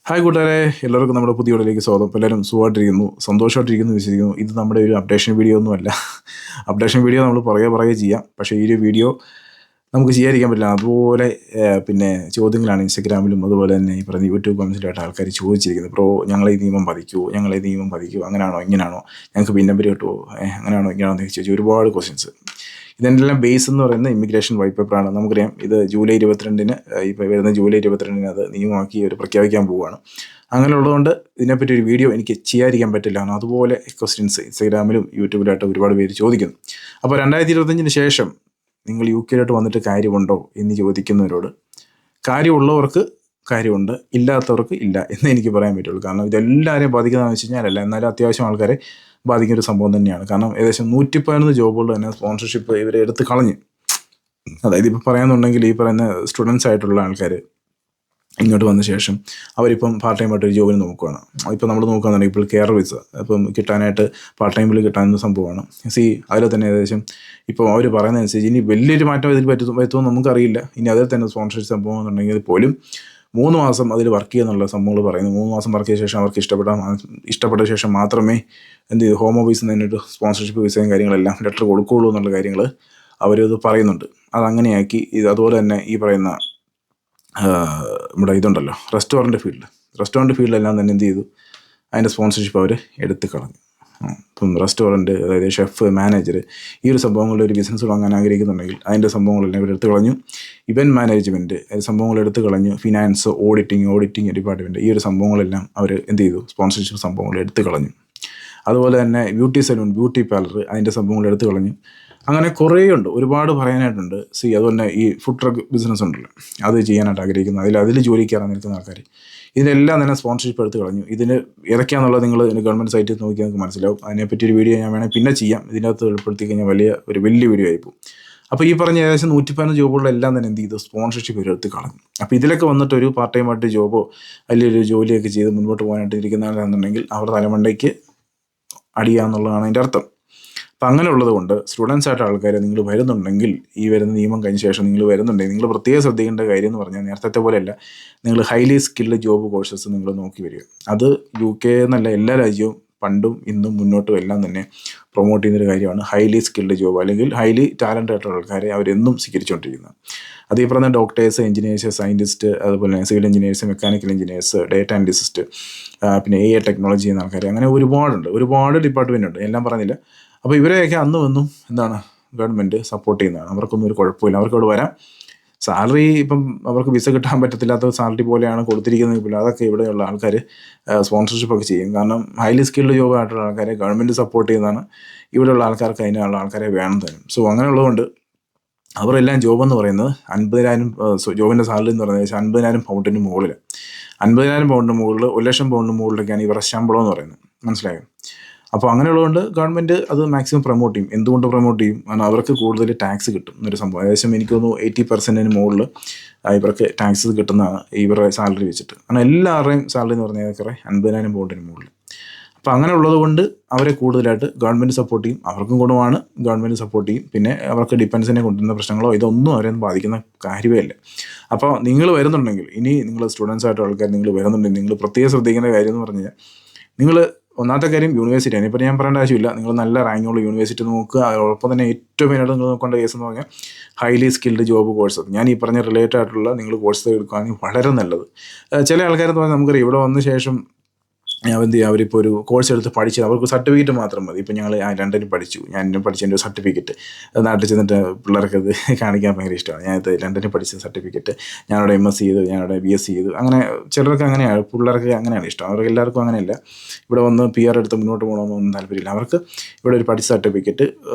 Hi കൂട്ടുകാരെ, എല്ലാവർക്കും നമ്മുടെ പുതിയ വീഡിയോയിലേക്ക് സ്വാഗതം. എല്ലാവരും സുഖമായിട്ടിരിക്കുന്നു, സന്തോഷമായിട്ടിരിക്കുന്നു വിശ്വസിക്കുന്നു. ഇത് നമ്മുടെ ഒരു അപ്ഡേഷൻ വീഡിയോ ഒന്നുമല്ല. അപ്ഡേഷൻ വീഡിയോ നമ്മൾ പുറകെ ചെയ്യാം. പക്ഷേ ഈ ഒരു വീഡിയോ നമുക്ക് ചെയ്യാതിരിക്കാൻ പറ്റില്ല. അതുപോലെ പിന്നെ ചോദ്യങ്ങളാണ് ഇൻസ്റ്റഗ്രാമിലും അതുപോലെ തന്നെ ഈ പറഞ്ഞ യൂട്യൂബ് കമൻസിലായിട്ട് ആൾക്കാർ ചോദിച്ചിരിക്കുന്നത്. ബ്രോ, ഞങ്ങളെ ഈ നിയമം പതിക്കുമോ, അങ്ങനെയാണോ ഇങ്ങനെയാണോ, ഞങ്ങൾക്ക് പിൻ നമ്പർ കിട്ടുമോ, അങ്ങനെയാണോ ഇങ്ങനെയാണോ എന്ന് ചോദിച്ചു ഒരുപാട് ക്വസ്റ്റ്യൻസ്. ഇതിനെല്ലാം ബേസ് എന്ന് പറയുന്നത് ഇമിഗ്രേഷൻ വൈറ്റ് പേപ്പറാണ്. നമുക്കറിയാം, ഇത് ജൂലൈ 22-ന് ഇപ്പോൾ വരുന്ന ജൂലൈ 22-ന് അത് നിയമമാക്കി അവർ പ്രഖ്യാപിക്കാൻ പോവുകയാണ്. അങ്ങനെയുള്ളതുകൊണ്ട് ഇതിനെപ്പറ്റി ഒരു വീഡിയോ എനിക്ക് ചെയ്യാതിരിക്കാൻ പറ്റില്ല. കാരണം അതുപോലെ ക്വസ്റ്റ്യൻസ് ഇൻസ്റ്റാഗ്രാമിലും യൂട്യൂബിലായിട്ട് ഒരുപാട് പേര് ചോദിക്കുന്നു. അപ്പോൾ 2025-ന് ശേഷം നിങ്ങൾ UK-ലോട്ട് വന്നിട്ട് കാര്യമുണ്ടോ എന്ന് ചോദിക്കുന്നവരോട്, കാര്യമുള്ളവർക്ക് കാര്യമുണ്ട്, ഇല്ലാത്തവർക്ക് ഇല്ല എന്ന് എനിക്ക് പറയാൻ പറ്റുള്ളൂ. കാരണം ഇതെല്ലാവരെയും ബാധിക്കുന്നതെന്ന് വെച്ച് കഴിഞ്ഞാൽ അല്ല, എന്നാലും അത്യാവശ്യം ആൾക്കാരെ ബാധിക്കുന്ന ഒരു സംഭവം തന്നെയാണ്. കാരണം ഏകദേശം 111 ജോബുകൾ തന്നെ സ്പോൺസർഷിപ്പ് ഇവരെ എടുത്ത് കളഞ്ഞു. അതായത് ഇപ്പോൾ പറയാമെന്നുണ്ടെങ്കിൽ ഈ പറയുന്ന സ്റ്റുഡൻസ് ആയിട്ടുള്ള ആൾക്കാർ ഇങ്ങോട്ട് വന്ന ശേഷം അവരിപ്പം പാർട്ട് ടൈം ആയിട്ട് ഒരു ജോബിന് നോക്കുകയാണ്. ഇപ്പോൾ നമ്മൾ നോക്കുകയാണെന്നുണ്ടെങ്കിൽ ഇപ്പോൾ കെയർ വിസ ഇപ്പം കിട്ടാനായിട്ട് പാർട്ട് ടൈമിൽ കിട്ടാവുന്ന സംഭവമാണ്. അതിൽ തന്നെ ഏകദേശം ഇപ്പോൾ അവർ പറയുന്നതനുസരിച്ച് ഇനി വലിയൊരു മാറ്റം ഇതിൽ വരുത്തുമെന്ന് നമുക്കറിയില്ല. ഇനി അതിൽ തന്നെ സ്പോൺസർഷിപ്പ് സംഭവം എന്നുണ്ടെങ്കിൽ പോലും 3 മാസം അതിൽ വർക്ക് ചെയ്യുന്നുള്ള സംഭവങ്ങൾ പറയുന്നു. 3 മാസം വർക്ക് ചെയ്ത ശേഷം അവർക്ക് ഇഷ്ടപ്പെട്ട ശേഷം മാത്രമേ ഹോം ഓഫീസിൽ നിന്ന് ഒരു സ്പോൺസർഷിപ്പ് വിസയും കാര്യങ്ങളെല്ലാം ലെറ്റർ കൊടുക്കുകയുള്ളൂ എന്നുള്ള കാര്യങ്ങൾ അവരത് പറയുന്നുണ്ട്. അതങ്ങനെയാക്കി. അതുപോലെ തന്നെ ഈ പറയുന്ന നമ്മുടെ ഇതുണ്ടല്ലോ റെസ്റ്റോറൻറ്റ് ഫീൽഡിലെല്ലാം തന്നെ എന്ത് ചെയ്തു, അതിൻ്റെ സ്പോൺസർഷിപ്പ് അവർ എടുത്ത് കളഞ്ഞു. ഇപ്പം റെസ്റ്റോറൻറ്റ്, അതായത് ഷെഫ്, മാനേജർ, ഈ ഒരു സംഭവങ്ങളുടെ ഒരു ബിസിനസ് തുടങ്ങാൻ ആഗ്രഹിക്കുന്നുണ്ടെങ്കിൽ അതിൻ്റെ സംഭവങ്ങളെല്ലാം ഇവർ എടുത്ത് കളഞ്ഞു. ഇവൻറ്റ് മാനേജ്മെൻറ്റ് സംഭവങ്ങൾ എടുത്ത് കളഞ്ഞു. ഫിനാൻസ്, ഓഡിറ്റിംഗ് ഡിപ്പാർട്ട്മെൻറ്റ്, ഈ ഒരു സംഭവങ്ങളെല്ലാം അവർ എന്ത് ചെയ്തു, സ്പോൺസർഷിപ്പ് സംഭവങ്ങൾ എടുത്ത് കളഞ്ഞു. അതുപോലെ തന്നെ ബ്യൂട്ടി സലൂൺ, ബ്യൂട്ടി പാർലർ, അതിൻ്റെ സംഭവങ്ങൾ എടുത്ത് കളഞ്ഞു. അങ്ങനെ കുറേ ഉണ്ട്, ഒരുപാട് പറയാനായിട്ടുണ്ട്. അതുപോലെ ഈ ഫുഡ് ട്രക്ക് ബിസിനസ് ഉണ്ടല്ലോ, അത് ചെയ്യാനായിട്ട് ആഗ്രഹിക്കുന്നു, അതിൽ ജോലിക്ക് ഇറങ്ങി നിൽക്കുന്ന ആൾക്കാർ, ഇതിനെല്ലാം തന്നെ സ്പോൺസർഷിപ്പ് എടുത്ത് കളഞ്ഞു. ഇതിന് ഏതൊക്കെയാണെന്നുള്ളത് നിങ്ങൾ ഗവൺമെൻറ് സൈറ്റിൽ നോക്കി നിങ്ങൾക്ക് മനസ്സിലാവും. അതിനെപ്പറ്റി ഒരു വീഡിയോ ഞാൻ വേണമെങ്കിൽ പിന്നെ ചെയ്യാം. ഇതിനകത്ത് ഉൾപ്പെടുത്തി കഴിഞ്ഞാൽ വലിയ വീഡിയോ ആയിപ്പോവും. അപ്പോൾ ഈ പറഞ്ഞ ഏകദേശം 115 ജോബുകളെല്ലാം തന്നെ എന്ത് ചെയ്തു, സ്പോൺസർഷിപ്പ് എടുത്ത് കളഞ്ഞു. അപ്പോൾ ഇതിലൊക്കെ വന്നിട്ട് ഒരു പാർട്ട് ടൈം ആയിട്ട് ജോബോ അല്ലെങ്കിൽ ഒരു ജോലിയൊക്കെ ചെയ്ത് മുൻപോട്ട് പോകാനായിട്ട് ഇരിക്കുന്നവരാണെന്നുണ്ടെങ്കിൽ അവരുടെ തലമണ്ടയ്ക്ക് അടിയാന്നുള്ളതാണ് അതിൻ്റെ അർത്ഥം. അപ്പം അങ്ങനെയുള്ളത് കൊണ്ട് സ്റ്റുഡൻസ് ആയിട്ട് ആൾക്കാർ നിങ്ങൾ വരുന്നുണ്ടെങ്കിൽ, ഈ വരുന്ന നിയമം കഴിഞ്ഞ ശേഷം നിങ്ങൾ വരുന്നുണ്ടെങ്കിൽ നിങ്ങൾ പ്രത്യേകം ശ്രദ്ധിക്കേണ്ട കാര്യം എന്ന് പറഞ്ഞാൽ, നേരത്തെ പോലെയല്ല, നിങ്ങൾ ഹൈലി സ്കിൽഡ് ജോബ് കോഴ്സസ് നിങ്ങൾ നോക്കി വരിക. അത് UK എന്നല്ല, എല്ലാ രാജ്യവും പണ്ടും ഇന്നും മുന്നോട്ടും എല്ലാം തന്നെ പ്രൊമോട്ട് ചെയ്യുന്നൊരു കാര്യമാണ് ഹൈലി സ്കിൽഡ് ജോബ്, അല്ലെങ്കിൽ ഹൈലി ടാലൻ്റ് ആയിട്ടുള്ള ആൾക്കാരെ അവരെന്നും സ്വീകരിച്ചുകൊണ്ടിരിക്കുന്നത്. അത് ഈ പറഞ്ഞ ഡോക്ടേഴ്സ്, എഞ്ചിനീയേഴ്സ്, സയൻറ്റിസ്റ്റ്, അതുപോലെ civil engineers, mechanical engineers, data analyst, പിന്നെ AI ടെക്നോളജി ചെയ്യുന്ന ആൾക്കാർ, അങ്ങനെ ഒരുപാട് ഡിപ്പാർട്ട്മെൻ്റ് ഉണ്ട്, എല്ലാം പറഞ്ഞില്ല. അപ്പോൾ ഇവരെയൊക്കെ അന്ന് വന്നും ഗവൺമെൻറ് സപ്പോർട്ട് ചെയ്യുന്നതാണ്. അവർക്കൊന്നും ഒരു കുഴപ്പമില്ല, അവർക്കവിടെ വരാം. സാലറി ഇപ്പം അവർക്ക് വിസ കിട്ടാൻ പറ്റത്തില്ലാത്ത സാലറി പോലെയാണ് കൊടുത്തിരിക്കുന്നത് പോലും, അതൊക്കെ ഇവിടെയുള്ള ആൾക്കാർ സ്പോൺസർഷിപ്പൊക്കെ ചെയ്യും. കാരണം ഹൈലി സ്കിൽഡ് ജോബ് ആയിട്ടുള്ള ആൾക്കാരെ ഗവൺമെൻറ് സപ്പോർട്ട് ചെയ്യുന്നതാണ്. ഇവിടെയുള്ള ആൾക്കാർക്ക് അതിനുള്ള ആൾക്കാരെ വേണം തരും. അങ്ങനെയുള്ളതുകൊണ്ട് അവരെല്ലാം ജോബെന്ന് പറയുന്നത് 50,000 ജോബിൻ്റെ സാലറി എന്ന് പറയുന്നത് 50,000 പൗണ്ടിന് മുകളിൽ, 50,000 പൗണ്ടിന് മുകളിൽ, 1,00,000 പൗണ്ടിന് മുകളിലൊക്കെയാണ് ഇവരുടെ ശമ്പളം എന്ന് പറയുന്നത്. മനസ്സിലായോ? അപ്പോൾ അങ്ങനെയുള്ളതുകൊണ്ട് ഗവൺമെൻറ് അത് മാക്സിമം പ്രൊമോട്ട് ചെയ്യും. എന്തുകൊണ്ട് പ്രൊമോട്ട് ചെയ്യും? കാരണം അവർക്ക് കൂടുതൽ ടാക്സ് കിട്ടും എന്നൊരു സംഭവം. ഏകദേശം എനിക്ക് തോന്നുന്നു 80% മുകളിൽ ഇവർക്ക് ടാക്സ് കിട്ടുന്നതാണ് ഇവരുടെ സാലറി വെച്ചിട്ട്. കാരണം എല്ലാവരുടെയും സാലറി എന്ന് പറഞ്ഞാൽ 50,000 പൗണ്ടിന് മുകളിൽ. അപ്പോൾ അങ്ങനെയുള്ളത് കൊണ്ട് അവരെ കൂടുതലായിട്ട് ഗവൺമെൻറ് സപ്പോർട്ട് ചെയ്യും. അവർക്കും ഗുണമാണ്, ഗവൺമെൻറ് സപ്പോർട്ട് ചെയ്യും. പിന്നെ അവർക്ക് ഡിഫൻസിനെ കൊണ്ടുവരുന്ന പ്രശ്നങ്ങളോ ഇതൊന്നും അവരെയൊന്നും ബാധിക്കുന്ന കാര്യമേ അല്ല. അപ്പോൾ നിങ്ങൾ വരുന്നുണ്ടെങ്കിൽ, ഇനി നിങ്ങൾ സ്റ്റുഡൻസ് ആയിട്ട് ആൾക്കാർ നിങ്ങൾ വരുന്നുണ്ടെങ്കിൽ നിങ്ങൾ പ്രത്യേകം ശ്രദ്ധിക്കേണ്ട കാര്യം എന്ന് പറഞ്ഞാൽ, നിങ്ങൾ ഒന്നാമത്തെ കാര്യം യൂണിവേഴ്സിറ്റിയാണ്. ഇപ്പോൾ ഞാൻ പറയേണ്ട ആവശ്യമില്ല, നിങ്ങൾ നല്ല റാങ്കുള്ള യൂണിവേഴ്സിറ്റി നോക്കുക. അതോടൊപ്പം തന്നെ ഏറ്റവും മെയിനായിട്ട് നിങ്ങൾ നോക്കേണ്ട കേസ് എന്ന് പറഞ്ഞാൽ ഹൈലി സ്കിൽഡ് ജോബ് കോഴ്സ്. ഞാൻ ഈ പറഞ്ഞ റിലേറ്റഡ് ആയിട്ടുള്ള നിങ്ങൾ കോഴ്സ് എടുക്കുകയാണെങ്കിൽ വളരെ നല്ലത്. ചില ആൾക്കാരെന്ന് പറഞ്ഞാൽ നമുക്കറിയാം, ഇവിടെ വന്ന ശേഷം എന്ത് ചെയ്യുക, അവരിപ്പോൾ ഒരു കോഴ്സ് എടുത്ത് പഠിച്ചത് അവർക്ക് സർട്ടിഫിക്കറ്റ് മാത്രം മതി. ഇപ്പോൾ ഞങ്ങൾ ലണ്ടനിൽ പഠിച്ചു, ഞാൻ പഠിച്ചതിൻ്റെ ഒരു സർട്ടിഫിക്കറ്റ് നാട്ടിൽ ചെന്നിട്ട് പിള്ളേർക്ക് അത് കാണിക്കാൻ ഭയങ്കര ഇഷ്ടമാണ്. ഞാനത് ലണ്ടനിൽ പഠിച്ച സർട്ടിഫിക്കറ്റ്, ഞാനവിടെ MSc ചെയ്തു, ഞാനവിടെ BSc ചെയ്തു. അങ്ങനെ ചിലർക്ക് അങ്ങനെയാണ്, പിള്ളേർക്ക് അങ്ങനെയാണ് ഇഷ്ടം. അവർക്ക് എല്ലാവർക്കും അങ്ങനെയല്ല. ഇവിടെ വന്ന് PR എടുത്ത് മുന്നോട്ട് പോകണമെന്നൊന്നും താല്പര്യമില്ല. അവർക്ക് ഇവിടെ ഒരു പഠിച്ച സർട്ടിഫിക്കറ്റ്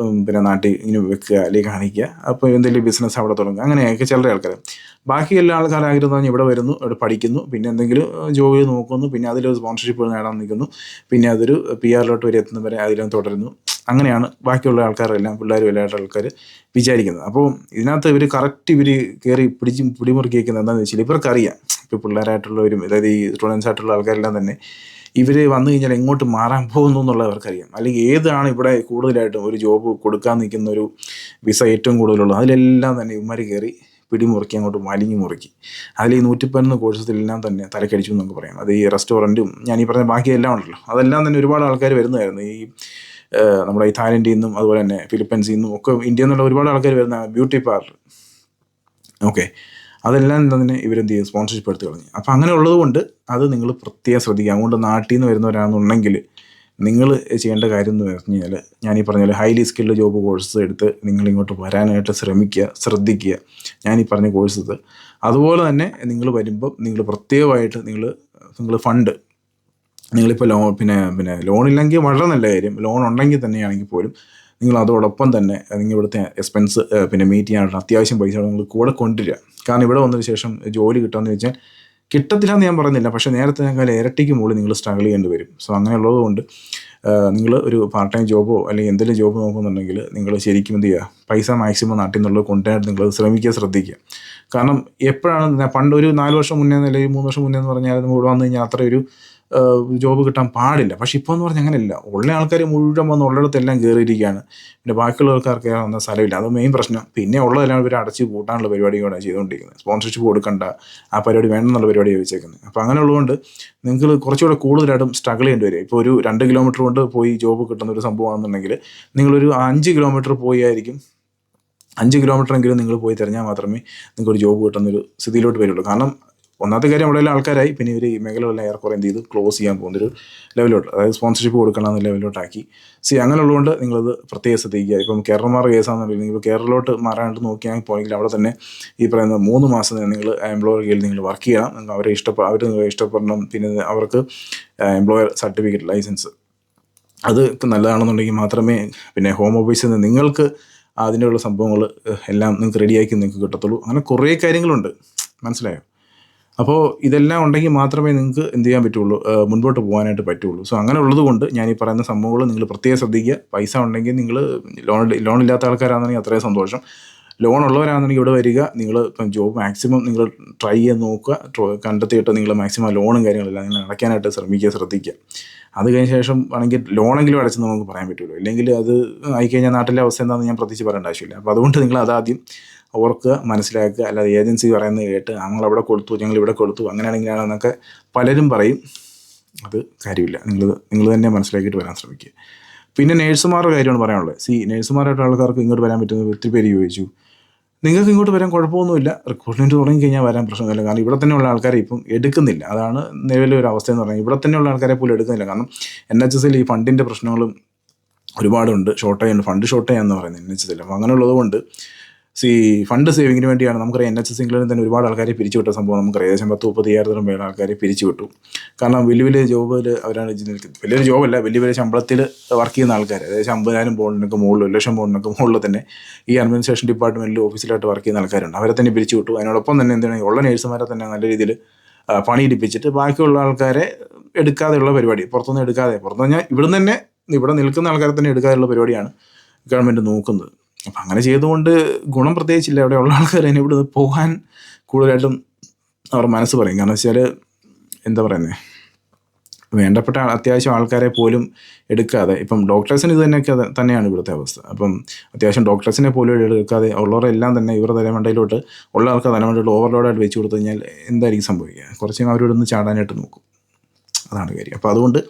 പിന്നെ നാട്ടിൽ ഇങ്ങനെ വെക്കുക അല്ലെങ്കിൽ കാണിക്കുക, അപ്പോൾ എന്തെങ്കിലും ബിസിനസ് അവിടെ തുടങ്ങുക, അങ്ങനെയൊക്കെ ചിലരെ ആൾക്കാർ. ബാക്കി എല്ലാ ആൾക്കാരായിരുന്നു ഇവിടെ വരുന്നു, ഇവിടെ പഠിക്കുന്നു, പിന്നെ എന്തെങ്കിലും ജോലി നോക്കുന്നു, പിന്നെ അതിലൊരു സ്പോൺസർഷിപ്പ് നേടാൻ നിൽക്കുന്നു, പിന്നെ അതൊരു PR-ലോട്ട് വരെ എത്തുന്നവരെ അതിലും തുടരുന്നു. അങ്ങനെയാണ് ബാക്കിയുള്ള ആൾക്കാരെല്ലാം, പിള്ളേരും എല്ലായിട്ടുള്ള ആൾക്കാർ വിചാരിക്കുന്നത്. അപ്പോൾ ഇതിനകത്ത് ഇവർ കയറി പിടിമുറുക്കി വയ്ക്കുന്നത് എന്താണെന്ന് വെച്ചാൽ, ഇവർക്കറിയാം ഇപ്പോൾ പിള്ളേരായിട്ടുള്ളവരും, അതായത് ഈ സ്റ്റുഡൻസ് ആയിട്ടുള്ള ആൾക്കാരെല്ലാം തന്നെ ഇവർ വന്നു കഴിഞ്ഞാൽ എങ്ങോട്ട് മാറാൻ പോകുന്നു എന്നുള്ളവർക്കറിയാം. അല്ലെങ്കിൽ ഏതാണ് ഇവിടെ കൂടുതലായിട്ടും ഒരു ജോബ് കൊടുക്കാൻ നിൽക്കുന്ന ഒരു വിസ ഏറ്റവും കൂടുതലുള്ളത്, അതിലെല്ലാം തന്നെ ഇവന്മാർ കയറി പിടിമുറുക്കി അങ്ങോട്ട് വലിഞ്ഞു മുറുക്കി. അതിൽ ഈ 111 കോഴ്സസിലെല്ലാം തന്നെ തലക്കടിച്ചു എന്ന് നമുക്ക് പറയാം. അത് ഈ റെസ്റ്റോറൻറ്റും ഞാൻ ഈ പറഞ്ഞ ബാക്കിയെല്ലാം ഉണ്ടല്ലോ, അതെല്ലാം തന്നെ ഒരുപാട് ആൾക്കാർ വരുന്നതായിരുന്നു. ഈ നമ്മുടെ ഈ തായ്ലൻഡിൽ നിന്നും അതുപോലെ തന്നെ ഫിലിപ്പൈൻസിൽ നിന്നും ഒക്കെ ഇന്ത്യയിൽ നിന്നുള്ള ഒരുപാട് ആൾക്കാർ വരുന്ന ബ്യൂട്ടി പാർലർ, ഓക്കെ, അതെല്ലാം തന്നെ ഇവരെന്ത് ചെയ്യും, സ്പോൺസർഷിപ്പ് എടുത്ത് കളഞ്ഞു. അപ്പോൾ അങ്ങനെ ഉള്ളത് കൊണ്ട് അത് നിങ്ങൾ പ്രത്യേകം ശ്രദ്ധിക്കുക. അതുകൊണ്ട് നാട്ടിൽ നിന്ന് വരുന്നവരാണെന്നുണ്ടെങ്കിൽ നിങ്ങൾ ചെയ്യേണ്ട കാര്യം എന്ന് പറഞ്ഞു കഴിഞ്ഞാൽ, ഞാൻ ഈ പറഞ്ഞ പോലെ ഹൈലി സ്കിൽഡ് ജോബ് കോഴ്സസ് എടുത്ത് നിങ്ങളിങ്ങോട്ട് വരാനായിട്ട് ശ്രദ്ധിക്കുക. ഞാൻ ഈ പറഞ്ഞ കോഴ്സസ് അതുപോലെ തന്നെ നിങ്ങൾ വരുമ്പം നിങ്ങൾ പ്രത്യേകമായിട്ട് നിങ്ങൾ ഫണ്ട്, നിങ്ങളിപ്പോൾ ലോണില്ലെങ്കിൽ വളരെ നല്ല കാര്യം. ലോൺ ഉണ്ടെങ്കിൽ തന്നെയാണെങ്കിൽ പോലും നിങ്ങൾ അതോടൊപ്പം തന്നെ നിങ്ങൾ ഇവിടുത്തെ എക്സ്പെൻസ് മീറ്റ് ചെയ്യാനായിട്ട് അത്യാവശ്യം പൈസ നിങ്ങൾ കൂടെ കൊണ്ടുവരിക. കാരണം ഇവിടെ വന്നതിന് ശേഷം ജോലി കിട്ടുമെന്ന് വെച്ചാൽ കിട്ടത്തില്ല എന്ന് ഞാൻ പറയുന്നില്ല, പക്ഷേ നേരത്തെ ഞങ്ങൾ ഇരട്ടിക്ക് മുകളിൽ നിങ്ങൾ സ്ട്രഗിൾ ചെയ്യേണ്ടി വരും. സോ അങ്ങനെയുള്ളത് കൊണ്ട് നിങ്ങൾ ഒരു പാർട്ട് ടൈം ജോബോ അല്ലെങ്കിൽ എന്തെങ്കിലും ജോബ് നോക്കുന്നുണ്ടെങ്കിൽ നിങ്ങൾ ശരിക്കും എന്ത് ചെയ്യുക, പൈസ മാക്സിമം നാട്ടിൽ നിന്നുള്ളത് കൊണ്ടുവരാനായിട്ട് നിങ്ങൾ ശ്രദ്ധിക്കുക. കാരണം എപ്പോഴാണ് പണ്ട് ഒരു 4 വർഷം മുന്നേ അല്ലെങ്കിൽ 3 വർഷം മുന്നേ എന്ന് പറഞ്ഞാൽ നമ്മൾ ഇവിടെ വന്നു കഴിഞ്ഞാൽ അത്ര ഒരു ജോബ് കിട്ടാൻ പാടില്ല. പക്ഷെ ഇപ്പോൾ എന്ന് പറഞ്ഞാൽ അങ്ങനെയല്ല. ഉള്ള ആൾക്കാർ മുഴുവൻ വന്ന് ഉള്ളിടത്തെല്ലാം കയറിയിരിക്കുകയാണ്. പിന്നെ ബാക്കിയുള്ളവർക്കാർക്ക് വന്ന സ്ഥലമില്ല, അത് മെയിൻ പ്രശ്നം. പിന്നെ ഉള്ളതെല്ലാം ഇവർ അടച്ച് കൂട്ടാനുള്ള പരിപാടികളാണ് ചെയ്തുകൊണ്ടിരിക്കുന്നത്. സ്പോൺസർഷിപ്പ് കൊടുക്കണ്ട, ആ പരിപാടി വേണമെന്നുള്ള പരിപാടിയാണ് വെച്ചേക്കുന്നത്. അപ്പോൾ അങ്ങനെയുള്ളതുകൊണ്ട് നിങ്ങൾക്ക് കുറച്ചുകൂടെ കൂടുതലായിട്ടും സ്ട്രഗിൾ ചെയ്യേണ്ടി വരും. ഇപ്പോൾ ഒരു 2 കിലോമീറ്റർ കൊണ്ട് പോയി ജോബ് കിട്ടുന്ന ഒരു സംഭവമാണെന്നുണ്ടെങ്കിൽ നിങ്ങളൊരു 5 കിലോമീറ്റർ പോയി ആയിരിക്കും, 5 കിലോമീറ്ററെങ്കിലും നിങ്ങൾ പോയി തിരഞ്ഞാൽ മാത്രമേ നിങ്ങൾക്കൊരു ജോബ് കിട്ടുന്നൊരു സ്ഥിതിയിലോട്ട് വരുള്ളൂ. കാരണം ഒന്നാമത്തെ കാര്യം അവിടെ ആൾക്കാരായി, പിന്നെ ഇവർ ഈ മേഖലകളിൽ ഏറെക്കുറെ എന്ത് ചെയ്ത് ക്ലോസ് ചെയ്യാൻ പോകുന്നൊരു ലെവലോട്ട്, അതായത് സ്പോൺസർഷിപ്പ് കൊടുക്കണമെന്ന ലെവലോട്ടാക്കി. അങ്ങനെയുള്ളതുകൊണ്ട് നിങ്ങളത് പ്രത്യേകം ശ്രദ്ധിക്കുക. ഇപ്പം കേരളമാരുടെ കേസാണെന്നുണ്ടെങ്കിൽ നിങ്ങൾ കേരളത്തിലോട്ട് മാറാനായിട്ട് നോക്കിയാൽ പോയെങ്കിൽ അവിടെ തന്നെ ഈ പറയുന്ന 3 മാസം നിങ്ങൾ എംപ്ലോയർ കീഴിൽ നിങ്ങൾ വർക്ക് ചെയ്യണം. അവർ ഇഷ്ടപ്പെടണം. പിന്നെ അവർക്ക് എംപ്ലോയർ സർട്ടിഫിക്കറ്റ്, ലൈസൻസ് അത് നല്ലതാണെന്നുണ്ടെങ്കിൽ മാത്രമേ പിന്നെ ഹോം ഓഫീസിൽ നിന്ന് നിങ്ങൾക്ക് അതിനുള്ള സംഭവങ്ങൾ എല്ലാം നിങ്ങൾക്ക് റെഡിയാക്കി നിങ്ങൾക്ക് കിട്ടത്തുള്ളൂ. അങ്ങനെ കുറേ കാര്യങ്ങളുണ്ട്, മനസ്സിലായോ? അപ്പോൾ ഇതെല്ലാം ഉണ്ടെങ്കിൽ മാത്രമേ നിങ്ങൾക്ക് എന്ത് ചെയ്യാൻ പറ്റുള്ളൂ, മുൻപോട്ട് പോകാനായിട്ട് പറ്റുള്ളൂ. സോ അങ്ങനെ ഉള്ളത് കൊണ്ട് ഞാൻ ഈ പറയുന്ന സംഭവങ്ങൾ നിങ്ങൾ പ്രത്യേകം ശ്രദ്ധിക്കുക. പൈസ ഉണ്ടെങ്കിൽ നിങ്ങൾ ലോണില്ലാത്ത ആൾക്കാരാണെന്നുണ്ടെങ്കിൽ അത്രയും സന്തോഷം. ലോൺ ഉള്ളവരാണെന്നുണ്ടെങ്കിൽ ഇവിടെ വരിക. നിങ്ങൾ ഇപ്പം ജോബ് മാക്സിമം നിങ്ങൾ ട്രൈ ചെയ്ത് നോക്കുക, കണ്ടെത്തിയിട്ട് നിങ്ങൾ മാക്സിമം ലോണും കാര്യങ്ങളെല്ലാം നിങ്ങൾ അടയ്ക്കാനായിട്ട് ശ്രദ്ധിക്കുക. അത് കഴിഞ്ഞ ശേഷം ആണെങ്കിൽ ലോണെങ്കിലും അടച്ചെന്ന് നമുക്ക് പറയാൻ പറ്റുമല്ലോ. ഇല്ലെങ്കിൽ അത് ആയിക്കഴിഞ്ഞാൽ നാട്ടിലെ അവസ്ഥ എന്താണെന്ന് ഞാൻ പ്രത്യേകിച്ച് പറയേണ്ട ആവശ്യമില്ല. അപ്പോൾ അതുകൊണ്ട് നിങ്ങൾ അതാദ്യം ഓർക്കുക, മനസ്സിലാക്കുക. അല്ലാതെ ഏജൻസി പറയുന്നത് കേട്ട് ഞങ്ങളവിടെ കൊടുത്തു, ഞങ്ങൾ ഇവിടെ കൊടുത്തു, അങ്ങനെയാണെങ്കിലാണെന്നൊക്കെ പലരും പറയും. അത് കാര്യമില്ല. നിങ്ങൾ തന്നെ മനസ്സിലാക്കിയിട്ട് വരാൻ ശ്രമിക്കുക. പിന്നെ നേഴ്സുമാരുടെ കാര്യമാണ് പറയാനുള്ളത്. നേഴ്സുമാരായിട്ടുള്ള ആൾക്കാർക്ക് ഇങ്ങോട്ട് വരാൻ പറ്റുന്നത് ഒത്തിരി പേര് ചോദിച്ചു. നിങ്ങൾക്ക് ഇങ്ങോട്ട് വരാൻ കുഴപ്പമൊന്നുമില്ല. റിക്രൂട്ട്മെൻറ്റ് തുടങ്ങി കഴിഞ്ഞാൽ വരാൻ പ്രശ്നമില്ല. കാരണം ഇവിടെ തന്നെയുള്ള ആൾക്കാരെ ഇപ്പം എടുക്കുന്നില്ല. അതാണ് നിലവിലെ ഒരു അവസ്ഥ എന്ന് പറഞ്ഞാൽ. ഇവിടെ തന്നെയുള്ള ആൾക്കാരെ പോലും എടുക്കുന്നില്ല. കാരണം NHSൽ ഈ ഫണ്ടിൻ്റെ പ്രശ്നങ്ങളും ഒരുപാടുണ്ട്. ഫണ്ട് ഷോർട്ടേജ് എന്ന് പറയുന്നത് NHSൽ. അപ്പോൾ അങ്ങനെയുള്ളത് കൊണ്ട് ഫണ്ട് സേവിങ്ങിന് വേണ്ടിയാണ്. നമുക്കറിയാം NHS ഇംഗ്ലണ്ടിൽ തന്നെ ഒരുപാട് ആൾക്കാരെ പിരിച്ചുവിട്ട സംഭവം നമുക്കറിയാം. ഏകദേശം 10-30,000 പേര് ആൾക്കാരെ പിരിച്ചുവിട്ടു. കാരണം വലിയ ജോബിൽ അവരാണ് വലിയൊരു ജോബല്ല, വലിയ ശമ്പളത്തിൽ വർക്ക് ചെയ്യുന്ന ആൾക്കാർ, ഏകദേശം 50,000 പൗണ്ടിനൊക്കെ മുകളിൽ, 1,00,000 പൗണ്ടിനൊക്കെ മുകളിൽ തന്നെ ഈ അഡ്മിനിസ്ട്രേഷൻ ഡിപ്പാർട്ട്മെൻറ്റിൽ ഓഫീസിലായിട്ട് വർക്ക് ചെയ്യുന്ന ആൾക്കാരുണ്ട്. അവരെ തന്നെ പിരിച്ചുവിട്ടു. അതിനോടൊപ്പം തന്നെ എന്താണ് ഉള്ള നേഴ്സുമാരെ തന്നെ നല്ല രീതിയിൽ പണിയെടുപ്പിച്ചിട്ട് ബാക്കിയുള്ള ആൾക്കാരെ എടുക്കാതെയുള്ള പരിപാടി, പുറത്തുനിന്ന് പറഞ്ഞാൽ ഇവിടെ നിൽക്കുന്ന ആൾക്കാരെ തന്നെ എടുക്കാതെയുള്ള പരിപാടിയാണ് ഗവൺമെൻറ് നോക്കുന്നത്. അപ്പം അങ്ങനെ ചെയ്തുകൊണ്ട് ഗുണം പ്രത്യേകിച്ചില്ല. അവിടെ ഉള്ള ആൾക്കാർ തന്നെ ഇവിടെ നിന്ന് പോകാൻ കൂടുതലായിട്ടും അവർ മനസ്സ് പറയും. കാരണം വെച്ചാൽ എന്താ പറയുന്നത്, വേണ്ടപ്പെട്ട അത്യാവശ്യം ആൾക്കാരെ പോലും എടുക്കാതെ, ഇപ്പം ഡോക്ടേഴ്സിന് ഇത് തന്നെയാണ് ഇവിടുത്തെ അവസ്ഥ. അപ്പം അത്യാവശ്യം ഡോക്ടേഴ്സിനെ പോലും എടുക്കാതെ ഉള്ളവരെല്ലാം തന്നെ ഇവരുടെ തലമണ്ടയിലോട്ട് ഉള്ള ആൾക്കാർ തലമണ്ടയിലോട്ട് ഓവർലോഡായിട്ട് വെച്ച് കൊടുത്തു കഴിഞ്ഞാൽ എന്തായിരിക്കും സംഭവിക്കുക? കുറച്ചും അവരോടൊന്ന് ചാടാനായിട്ട് നോക്കും. അതാണ് കാര്യം. അപ്പോൾ അതുകൊണ്ട്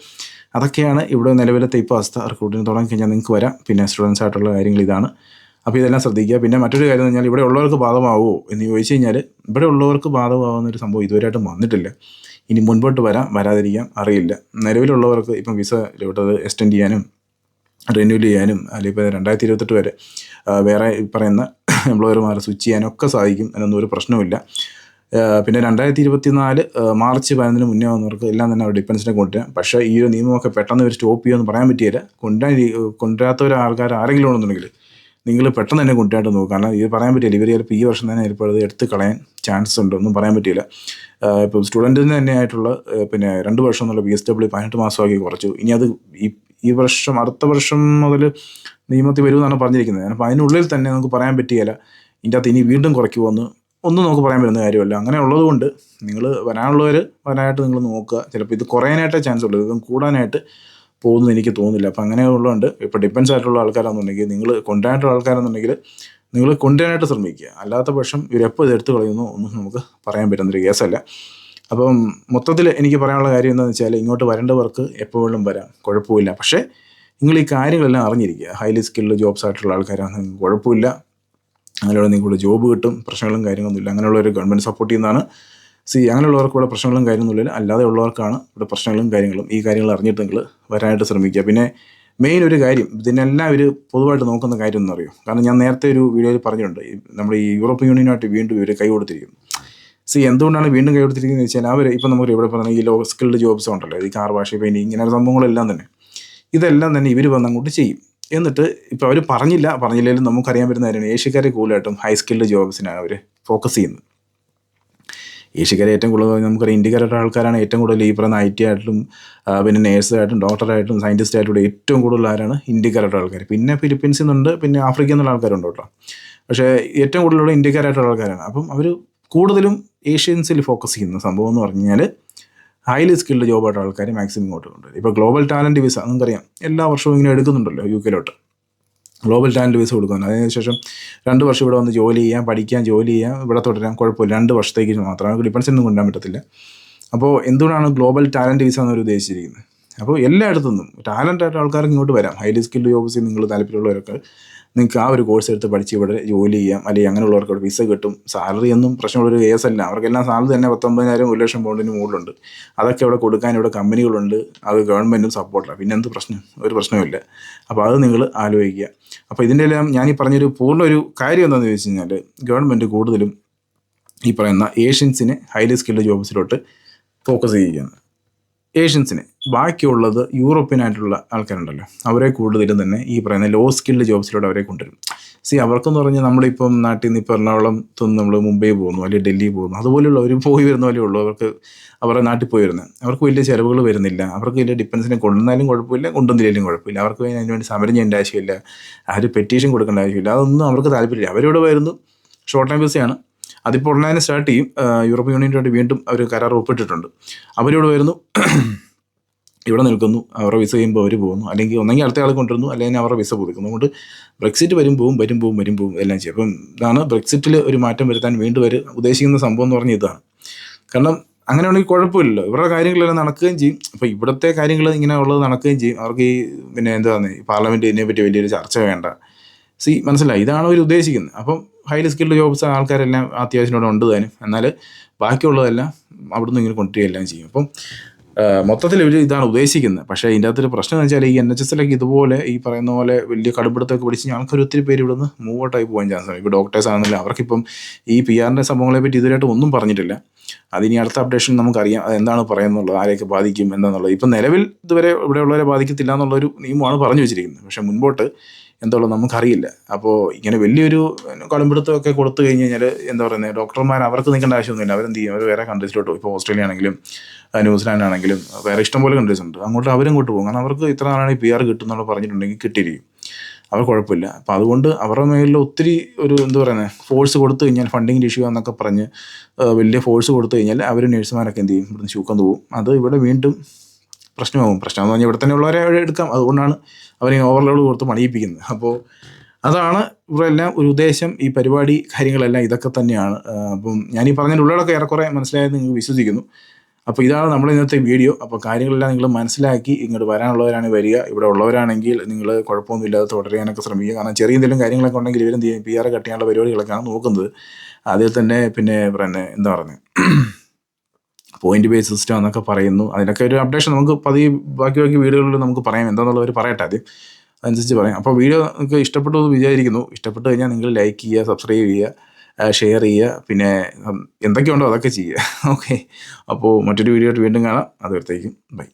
അതൊക്കെയാണ് ഇവിടെ നിലവിലത്തെ ഇപ്പോൾ അവസ്ഥ. റിക്രൂട്ടിങ് തുടങ്ങി കഴിഞ്ഞാൽ നിങ്ങൾക്ക് വരാം. പിന്നെ സ്റ്റുഡൻസ് ആയിട്ടുള്ള കാര്യങ്ങൾ ഇതാണ്. അപ്പോൾ ഇതെല്ലാം ശ്രദ്ധിക്കുക. പിന്നെ മറ്റൊരു കാര്യം എന്ന് പറഞ്ഞാൽ ഇവിടെ ഉള്ളവർക്ക് ബാധകമാവുമോ എന്ന് ചോദിച്ചു കഴിഞ്ഞാൽ ഇവിടെ ഉള്ളവർക്ക് ബാധകമാവുന്നൊരു സംഭവം ഇതുവരെയായിട്ടും വന്നിട്ടില്ല. ഇനി മുൻപോട്ട് വരാതിരിക്കാം, അറിയില്ല. നിലവിലുള്ളവർക്ക് ഇപ്പം വിസ ഇവിടുത്തെ എക്സ്റ്റെൻഡ് ചെയ്യാനും റിന്യൂവൽ ചെയ്യാനും അല്ലെങ്കിൽ ഇപ്പോൾ 2028 വരെ വേറെ പറയുന്ന എംപ്ലോയർമാരെ സ്വിച്ച് ചെയ്യാനും ഒക്കെ സാധിക്കും. അതിനൊന്നും ഒരു പ്രശ്നവുമില്ല. പിന്നെ 2024 മാർച്ച് 11 മുന്നേ വന്നവർക്ക് എല്ലാം തന്നെ അവർ ഡിഫൻസിനെ കൊണ്ടുവരാം. പക്ഷേ ഈ ഒരു നിയമമൊക്കെ പെട്ടെന്ന് ഇവർ സ്റ്റോപ്പ് ചെയ്യുമെന്ന് പറയാൻ പറ്റിയില്ല. കൊണ്ടുവരാത്ത ആൾക്കാർ ആരെങ്കിലും ഉണ്ടെന്നുണ്ടെങ്കിൽ നിങ്ങൾ പെട്ടെന്ന് തന്നെ കൊണ്ടുവരാനായിട്ട് നോക്കുക. കാരണം ഇത് പറയാൻ പറ്റില്ല. ഇവർ ചിലപ്പോൾ ഈ വർഷം തന്നെ ചിലപ്പോൾ അത് എടുത്ത് കളയാൻ ചാൻസ് ഉണ്ട്, ഒന്നും പറയാൻ പറ്റില്ല. ഇപ്പോൾ സ്റ്റുഡൻറ്റിന് തന്നെ ആയിട്ടുള്ള പിന്നെ 2 വർഷം എന്നുള്ള PSW 18 മാസമാക്കി കുറച്ചു. ഇനി അത് ഈ വർഷം അടുത്ത വർഷം മുതൽ നിയമത്തിൽ വരുമെന്നാണ് പറഞ്ഞിരിക്കുന്നത്. അപ്പോൾ അതിനുള്ളിൽ തന്നെ നമുക്ക് പറയാൻ പറ്റിയില്ല ഇതിൻ്റെ അകത്ത് ഇനി വീണ്ടും കുറയ്ക്കുമെന്ന് ഒന്നും നമുക്ക് പറയാൻ പറ്റുന്ന കാര്യമല്ല. അങ്ങനെ ഉള്ളതുകൊണ്ട് നിങ്ങൾ വരാനായിട്ട് നിങ്ങൾ നോക്കുക. ചിലപ്പോൾ ഇത് കുറയാനായിട്ടേ ചാൻസ് ഉള്ളൂ, ഇതും കൂടാനായിട്ട് പോകുന്നത് എനിക്ക് തോന്നുന്നില്ല. അപ്പോൾ അങ്ങനെ ഉള്ളതുകൊണ്ട് ഇപ്പോൾ ഡിപ്പെൻസ് ആയിട്ടുള്ള ആൾക്കാരാണെന്നുണ്ടെങ്കിൽ, നിങ്ങൾ കൊണ്ടായിട്ടുള്ള ആൾക്കാരെന്നുണ്ടെങ്കിൽ നിങ്ങൾ കൊണ്ടുവരാനായിട്ട് ശ്രമിക്കുക. അല്ലാത്ത പക്ഷം ഇവരെപ്പോൾ ഇതെടുത്ത് കളയുന്നോ ഒന്നും നമുക്ക് പറയാൻ പറ്റുന്നൊരു കേസല്ല. അപ്പം മൊത്തത്തിൽ എനിക്ക് പറയാനുള്ള കാര്യം എന്താണെന്ന് വെച്ചാൽ, ഇങ്ങോട്ട് വരേണ്ടവർക്ക് എപ്പോഴും വരാം, കുഴപ്പമില്ല. പക്ഷേ നിങ്ങൾ ഈ കാര്യങ്ങളെല്ലാം അറിഞ്ഞിരിക്കുക. ഹൈലി സ്കിൽഡ് ജോബ്സ് ആയിട്ടുള്ള ആൾക്കാരാണ്, കുഴപ്പമില്ല, അങ്ങനെയുള്ള നിങ്ങൾക്ക് ജോബ് കിട്ടും, പ്രശ്നങ്ങളും കാര്യങ്ങളൊന്നുമില്ല. അങ്ങനെയുള്ളവർ ഗവൺമെൻറ് സപ്പോർട്ട് ചെയ്യുന്നതാണ്. അങ്ങനെയുള്ളവർക്ക് ഇവിടെ പ്രശ്നങ്ങളും കാര്യങ്ങളൊന്നുമില്ല. അല്ലാതെ ഉള്ളവർക്കാണ് ഇവിടെ പ്രശ്നങ്ങളും കാര്യങ്ങളും. ഈ കാര്യങ്ങൾ അറിഞ്ഞിട്ട് നിങ്ങൾ വരാനായിട്ട് ശ്രമിക്കുക. പിന്നെ മെയിൻ ഒരു കാര്യം, ഇതിനെല്ലാം ഒരു പൊതുവായിട്ട് നോക്കുന്ന കാര്യം എന്ന് അറിയും. കാരണം ഞാൻ നേരത്തെ ഒരു വീഡിയോയിൽ പറഞ്ഞിട്ടുണ്ട്, നമ്മുടെ ഈ യൂറോപ്യൻ യൂണിയനുമായിട്ട് വീണ്ടും ഇവർ കൈ കൊടുത്തിരിക്കുന്നു. എന്തുകൊണ്ടാണ് വീണ്ടും കൈ കൊടുത്തിരിക്കുന്നത് വെച്ചാൽ, അവർ ഇപ്പം നമുക്ക് ഇവിടെ പറഞ്ഞ ഈ ലോ സ്കിൽഡ് ജോബ്സ് ഉണ്ടല്ലോ, ഈ കാർ വാഷ്, പെയിൻറ്റിങ്, ഇങ്ങനെ സംഭവങ്ങളെല്ലാം തന്നെ, ഇതെല്ലാം തന്നെ ഇവർ വന്ന് അങ്ങോട്ട് ചെയ്യും. എന്നിട്ട് ഇപ്പോൾ അവർ പറഞ്ഞില്ലെങ്കിലും നമുക്കറിയാൻ പറ്റുന്ന കാര്യമാണ്, ഏഷ്യക്കാരെ കൂടുതലായിട്ടും ഹൈ സ്കിൽഡ് ജോബ്സിനാണ് അവർ ഫോക്കസ് ചെയ്യുന്നത്. ഏഷ്യക്കാരെ ഏറ്റവും കൂടുതൽ നമുക്കറിയാം, ഇന്ത്യക്കാരുടെ ആൾക്കാരാണ് ഏറ്റവും കൂടുതൽ ഈ പറയുന്ന IT ആയിട്ടും പിന്നെ നേഴ്സായിട്ടും ഡോക്ടറായിട്ടും സയൻറ്റിസ്റ്റായിട്ടും ഏറ്റവും കൂടുതൽ ആരാണ് ഇന്ത്യക്കാരുടെ ആൾക്കാർ. പിന്നെ ഫിലിപ്പീൻസിൽ നിന്നുണ്ട്, പിന്നെ ആഫ്രിക്കയിൽ നിന്നുള്ള ആൾക്കാരുണ്ട് കേട്ടോ. പക്ഷേ ഏറ്റവും കൂടുതലുള്ള ഇന്ത്യക്കാരായിട്ടുള്ള ആൾക്കാരാണ്. അപ്പം അവർ കൂടുതലും ഏഷ്യൻസിൽ ഫോക്കസ് ചെയ്യുന്ന സംഭവം എന്ന് പറഞ്ഞു കഴിഞ്ഞാൽ ഹൈലി സ്കിൽഡ് ജോബായിട്ട് ആൾക്കാർ മാക്സിമം ഇങ്ങോട്ട് കൊണ്ടുവരും. ഇപ്പോൾ ഗ്ലോബൽ ടാലൻറ്റ് വിസ നമുക്കറിയാം, എല്ലാ വർഷവും ഇങ്ങനെ എടുക്കുന്നുണ്ടല്ലോ UK ഗ്ലോബൽ ടാലൻറ്റ് വിസ കൊടുക്കുന്നത്. അതിനുശേഷം 2 വർഷം ഇവിടെ വന്ന് ജോലി ചെയ്യാം, പഠിക്കാം, ജോലി ചെയ്യാം, ഇവിടെ തുടരാം, കുഴപ്പമില്ല. 2 വർഷത്തേക്ക് മാത്രം, നമുക്ക് ഡിഫൻസിനൊന്നും കൊണ്ടുവരാൻ പറ്റത്തില്ല. അപ്പോൾ എന്തുകൊണ്ടാണ് ഗ്ലോബൽ ടാലൻറ്റ് വിസ എന്നൊരു ഉദ്ദേശിച്ചിരിക്കുന്നത്? അപ്പോൾ എല്ലായിടത്തു നിന്നും ടാലൻ്റായിട്ട് ആൾക്കാർക്ക് ഇങ്ങോട്ട് വരാം. ഹൈലി സ്കിൽഡ് ജോബ്സിൽ നിങ്ങൾ താല്പര്യമുള്ളവരൊക്കെ നിങ്ങൾക്ക് ആ ഒരു കോഴ്സ് എടുത്ത് പഠിച്ച് ഇവിടെ ജോലി ചെയ്യാം. അല്ലെങ്കിൽ അങ്ങനെയുള്ളവർക്ക് ഇവിടെ വിസ കിട്ടും. സാലറി ഒന്നും പ്രശ്നമുള്ളൊരു കേസല്ല. അവർക്കെല്ലാം സാലറി തന്നെ 19,000 1 ലക്ഷം പൗണ്ടിന് മുകളിലുണ്ട്. അതൊക്കെ ഇവിടെ കൊടുക്കാൻ ഇവിടെ കമ്പനികളുണ്ട്, അത് ഗവൺമെൻറ്റും സപ്പോർട്ടാണ്. പിന്നെ എന്ത് പ്രശ്നം? ഒരു പ്രശ്നമില്ല. അപ്പോൾ അത് നിങ്ങൾ ആലോചിക്കുക. അപ്പോൾ ഇതിൻ്റെ എല്ലാം ഞാൻ ഈ പറഞ്ഞൊരു പൂർണ്ണ ഒരു കാര്യം എന്താണെന്ന് ചോദിച്ചു കഴിഞ്ഞാൽ, ഗവൺമെൻറ് കൂടുതലും ഈ പറയുന്ന ഏഷ്യൻസിനെ ഹൈലി സ്കിൽഡ് ജോബ്സിലോട്ട് ഫോക്കസ് ചെയ്യുകയാണ്. ഏഷ്യൻസിനെ, ബാക്കിയുള്ളത് യൂറോപ്യനായിട്ടുള്ള ആൾക്കാരുണ്ടല്ലോ, അവരെ കൂടുതലും തന്നെ ഈ പറയുന്ന ലോ സ്കിൽഡ് ജോബ്സിലൂടെ അവരെ കൊണ്ടുവരും. അവർക്കെന്ന് പറഞ്ഞാൽ നമ്മളിപ്പം നാട്ടിൽ നിന്ന് ഇപ്പോൾ എറണാകുളത്ത് നമ്മൾ മുംബൈ പോകുന്നു, അല്ലെങ്കിൽ ഡൽഹി പോകുന്നു, അതുപോലെയുള്ളവർ പോയി വരുന്ന പോലെ ഉള്ളൂ. അവരുടെ നാട്ടിൽ പോയി വരുന്നത്, അവർക്ക് വലിയ ചിലവുകൾ വരുന്നില്ല. അവർക്ക് വലിയ ഡിഫൻസിനെ കൊണ്ടുവന്നാലും കുഴപ്പമില്ല, കൊണ്ടുവന്നില്ലെങ്കിലും കുഴപ്പമില്ല. അവർക്ക് അതിനുവേണ്ടി സമരം ചെയ്യേണ്ട ആവശ്യമില്ല, ഒരു പെറ്റീഷൻ കൊടുക്കേണ്ട ആവശ്യമില്ല. അതൊന്നും അവർക്ക് താല്പര്യമില്ല. അവരിവിടെ വരുന്നു, ഷോർട്ട് ടൈം വിസയാണ്. അതിപ്പോൾ ഉടനെ സ്റ്റാർട്ട് ചെയ്യും. യൂറോപ്യൻ യൂണിയനുമായിട്ട് വീണ്ടും അവർ കരാർ ഒപ്പിട്ടിട്ടുണ്ട്. അവരിവിടെ വരുന്നു, ഇവിടെ നിൽക്കുന്നു, അവരുടെ വിസ ചെയ്യുമ്പോൾ അവർ പോകുന്നു, അല്ലെങ്കിൽ ഒന്നെങ്കിൽ അടുത്ത ആൾ കൊണ്ടുവരുന്നു, അല്ലെങ്കിൽ അവരുടെ വിസ പുതുക്കുന്നു. അതുകൊണ്ട് ബ്രെക്സിറ്റ് വരും പോവും എല്ലാം ചെയ്യും. അപ്പം ഇതാണ് ബ്രെക്സിറ്റിൽ ഒരു മാറ്റം വരുത്താൻ വീണ്ടും അവർ ഉദ്ദേശിക്കുന്ന സംഭവം എന്ന് പറഞ്ഞാൽ ഇതാണ്. കാരണം അങ്ങനെയാണെങ്കിൽ കുഴപ്പമില്ലല്ലോ, ഇവരുടെ കാര്യങ്ങളെല്ലാം നടക്കുകയും ചെയ്യും. അപ്പോൾ ഇവിടുത്തെ കാര്യങ്ങൾ ഇങ്ങനെ ഉള്ളത് നടക്കുകയും ചെയ്യും. അവർക്ക് ഈ പിന്നെ എന്താണ് പാർലമെൻറ്റ് ഇതിനെപ്പറ്റി വലിയൊരു ചർച്ച വേണ്ട. മനസ്സിലായി, ഇതാണ് അവർ ഉദ്ദേശിക്കുന്നത്. അപ്പം ഹൈലി സ്കിൽഡ് ജോബ്സ് ആൾക്കാരെല്ലാം അത്യാവശ്യം ഇവിടെ ഉണ്ട് താനും. എന്നാൽ ബാക്കിയുള്ളതെല്ലാം അവിടുന്ന് ഇങ്ങനെ കൊണ്ടുവരികയെല്ലാം ചെയ്യും. അപ്പം മൊത്തത്തിൽ ഇവർ ഇതാണ് ഉദ്ദേശിക്കുന്നത്. പക്ഷേ ഇതിൻ്റെ അകത്തൊരു പ്രശ്നം എന്ന് വെച്ചാൽ, ഈ NHSലൊക്കെ ഇതുപോലെ ഈ പറയുന്ന പോലെ വലിയ കടുപ്പിടുത്തൊക്കെ പിടിച്ച് ആൾക്കാർ ഒത്തിരി പേര് ഇവിടുന്ന് മൂവ് ഔട്ടായി പോകാൻ ചാൻസ് ആണ്. ഇപ്പോൾ ഡോക്ടേഴ്സ് ആണെന്നില്ല, അവർക്കിപ്പം ഈ PR-ൻ്റെ സംഭവങ്ങളെ പറ്റി ഇതുവരെയായിട്ട് ഒന്നും പറഞ്ഞിട്ടില്ല. അതിനി അടുത്ത അപ്ഡേഷൻ നമുക്കറിയാം അതെന്താണ് പറയുന്നുള്ളത്, ആരെയൊക്കെ ബാധിക്കും എന്താണെന്നുള്ളത്. ഇപ്പം നിലവിൽ ഇതുവരെ ഇവിടെ ഉള്ളവരെ ബാധിക്കത്തില്ല എന്നുള്ളൊരു നിയമമാണ് പറഞ്ഞു വെച്ചിരിക്കുന്നത്. പക്ഷേ മുൻപോട്ട് എന്തുള്ളത് നമുക്കറിയില്ല. അപ്പോൾ ഇങ്ങനെ വലിയൊരു കടുംപിടുത്തമൊക്കെ കൊടുത്തു കഴിഞ്ഞ് കഴിഞ്ഞാൽ എന്താ പറയുന്നത്, ഡോക്ടർമാർ അവർക്ക് നിൽക്കേണ്ട ആവശ്യമൊന്നുമില്ല. അവരെന്ത് ചെയ്യും, അവർ വേറെ കൺട്രീസിലോട്ട് പോകും. ഇപ്പോൾ ഓസ്ട്രേലിയ ആണെങ്കിലും ന്യൂസിലാൻഡ് ആണെങ്കിലും വേറെ ഇഷ്ടംപോലെ കൺട്രീസ് ഉണ്ട്, അങ്ങോട്ട് അവരങ്ങോട്ട് പോകും. കാരണം അവർക്ക് ഇത്ര നാളാണ് PR കിട്ടുന്നുള്ള പറഞ്ഞിട്ടുണ്ടെങ്കിൽ കിട്ടിയിരിക്കും, അവർ കുഴപ്പമില്ല. അപ്പോൾ അതുകൊണ്ട് അവരുടെ മേലിൽ ഒത്തിരി ഒരു എന്താ പറയുന്നത് ഫോഴ്സ് കൊടുത്തു കഴിഞ്ഞാൽ, ഫണ്ടിങ്ങിൻ്റെ ഇഷ്യൂ എന്നൊക്കെ പറഞ്ഞ് വലിയ ഫോഴ്സ് കൊടുത്തു കഴിഞ്ഞാൽ അവർ നഴ്സുമാരൊക്കെ എന്ത് ചെയ്യും, ഇവിടുന്ന് ചൂക്കം പോകും. അത് ഇവിടെ വീണ്ടും പ്രശ്നമാകും. പ്രശ്നമെന്ന് പറഞ്ഞാൽ ഇവിടെ തന്നെ ഉള്ളവരെ എടുക്കാം. അതുകൊണ്ടാണ് അവരെ ഓവർലോഡ് കൊടുത്ത് പണിയിപ്പിക്കുന്നത്. അപ്പോൾ അതാണ് ഇവിടെ എല്ലാം ഒരു ഉദ്ദേശം. ഈ പരിപാടി കാര്യങ്ങളെല്ലാം ഇതൊക്കെ തന്നെയാണ്. അപ്പം ഞാനീ പറഞ്ഞതിൻ്റെ ഉള്ളിലൊക്കെ ഏറെക്കുറെ മനസ്സിലായെന്ന് നിങ്ങൾക്ക് വിശ്വസിക്കുന്നു. അപ്പോൾ ഇതാണ് നമ്മുടെ ഇന്നത്തെ വീഡിയോ. അപ്പോൾ കാര്യങ്ങളെല്ലാം നിങ്ങൾ മനസ്സിലാക്കി ഇങ്ങോട്ട് വരാനുള്ളവരാണ് വരിക. ഇവിടെ ഉള്ളവരാണെങ്കിൽ നിങ്ങൾ കുഴപ്പമൊന്നുമില്ലാതെ തുടരാനൊക്കെ ശ്രമിക്കുക. കാരണം ചെറിയ എന്തെങ്കിലും കാര്യങ്ങളൊക്കെ ഉണ്ടെങ്കിൽ ഇവരെന്ത് ചെയ്യും, PR കട്ട് ചെയ്യാനുള്ള പരിപാടികളൊക്കെയാണ് നോക്കുന്നത്. അതിൽ തന്നെ പിന്നെ എന്താ പറയുന്നത് പോയിന്റ് ബേസ് സിസ്റ്റം എന്നൊക്കെ പറയുന്നു. അതിനൊക്കെ ഒരു അപ്ഡേഷൻ നമുക്ക് ബാക്കി വീഡിയോകളിൽ നമുക്ക് പറയാം, എന്താണെന്നുള്ളവർ പറയട്ടെ ആദ്യം, അതനുസരിച്ച് പറയാം. അപ്പോൾ വീഡിയോ നിങ്ങൾക്ക് ഇഷ്ടപ്പെട്ടു എന്ന് വിചാരിക്കുന്നു. ഇഷ്ടപ്പെട്ട് കഴിഞ്ഞാൽ നിങ്ങൾ ലൈക്ക് ചെയ്യുക, സബ്സ്ക്രൈബ് ചെയ്യുക, ഷെയർ ചെയ്യുക, പിന്നെ എന്തൊക്കെയുണ്ടോ അതൊക്കെ ചെയ്യുക. ഓക്കെ, അപ്പോൾ മറ്റൊരു വീഡിയോ ആയിട്ട് വീണ്ടും കാണാം. അതുവരത്തേക്കും ബൈ.